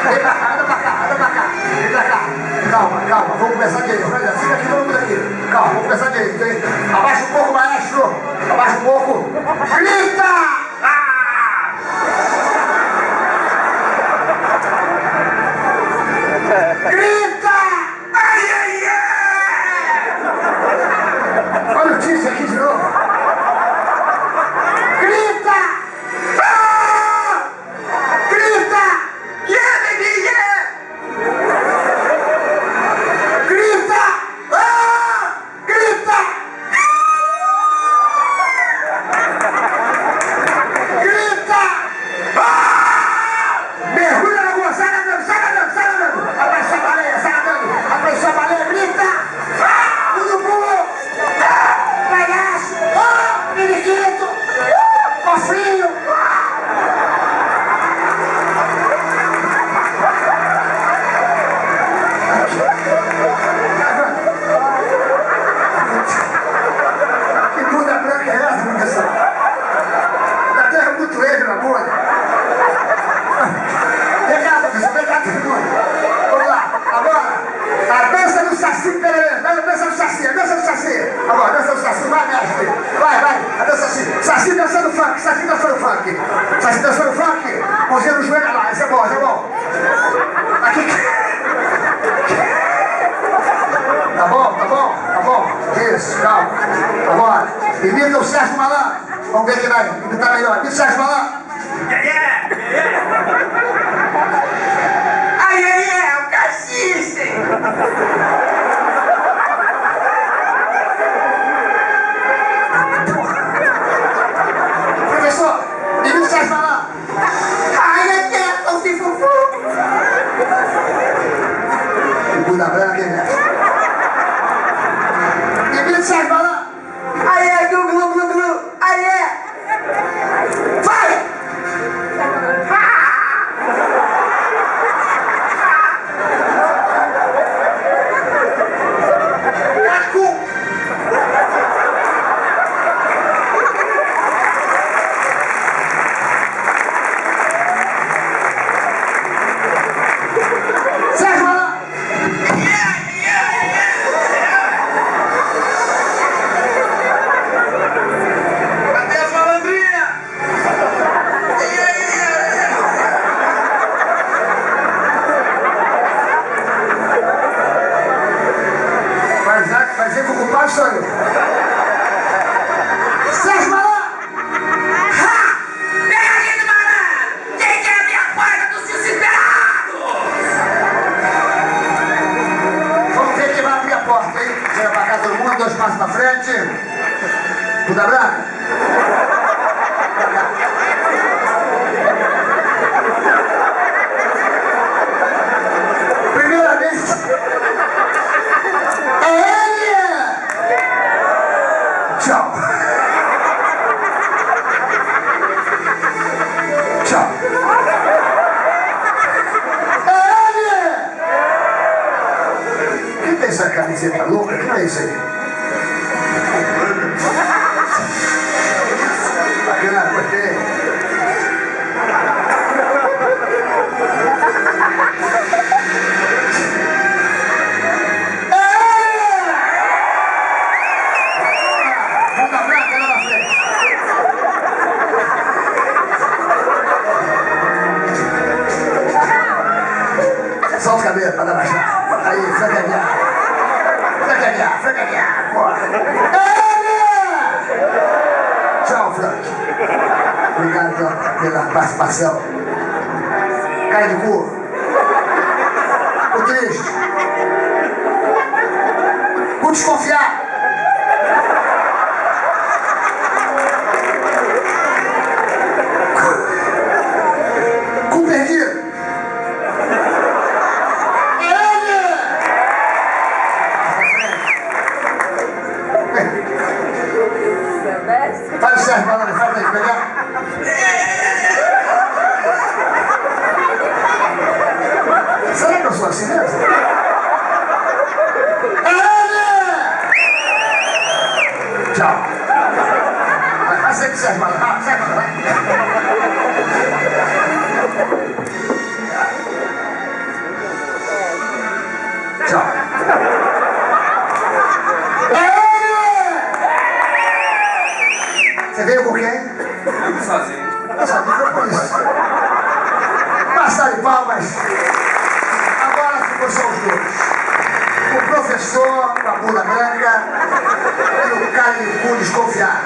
Vem pra cá, anda pra cá, anda pra cá. Vem pra cá. Calma, calma, vamos começar direito. Fica aqui, todo mundo aqui. Calma, vamos começar direito, hein? Abaixa um pouco, maestro. Abaixa um pouco. Grita! Grita! Ai, ai, ai! Olha o tício aqui de novo. Grita! Ah! Grita! Yeah, baby, yeah! Grita! Ah! Grita! Grita! Ah! Mergulha na rua, sai nadando, sai nadando, sai nadando! Apareceu a baleia, sai nadando! Apareceu a baleia, grita! Ah! Urubu! Ah! Palhaço! Ah! Periquito! Cofrinho! Que bunda branca é essa, professor? Da terra muito leve na bunda. Vem cá, professor, vem cá, todo mundo. Vamos lá, agora, a dança do Saci, peraí, a dança do Saci, a dança do Saci. Agora, a dança do Saci, vai, mestre. Vai, vai, a dança assim. Saci dançando funk, Saci dançando funk. Saci dançando funk, mãozinha no joelho, lá, isso é bom, isso é bom. Aqui. Tá bom, tá bom, tá bom. Isso, calma. Agora, imita o Sérgio Malandro. Vamos ver quem vai imitar melhor. Imita o Sérgio Malandro. Ai, ai, ai, o caxixe! Professor, imita o Sérgio Malandro. Ai, ai, ai, não se fufu! Bunda branca, hein, né? Imita o Sérgio Malandro. Ai, ai, glu, glu, glu, glu! Ai, é! Vai! Cacu! Sérgio Malandro! Cadê as malandrinhas? Vai dizer que o culpado sou eu. Sérgio Malandro! Ha! Pegadinha, malandro! Quem quer abrir a porta dos desesperados? Vamos ver quem vai abrir a porta, hein? Chega pra cá todo mundo, 2 passos pra frente. Bunda branca? Primeira vez. É ele! Tchau. Tchau. É ele! Quem tem essa camiseta louca? Quem é isso aí? Bacana, gostei. Bunda branca lá na frente. Solta o cabelo pra dar baixar. Aí, frangaguear. Frangaguear, frangaguear. Bora. Tchau, Frank. Obrigado pela participação. Cara de cu. O triste. O desconfiado. Cu perdido. Faz o Sérgio Malandro, faz aí, melhor. Será que eu sou assim mesmo? É ele! sozinho. Essa dica foi isso. Passar de palmas. Agora ficou só os dois. O professor com a bula branca e o cara de cu desconfiado.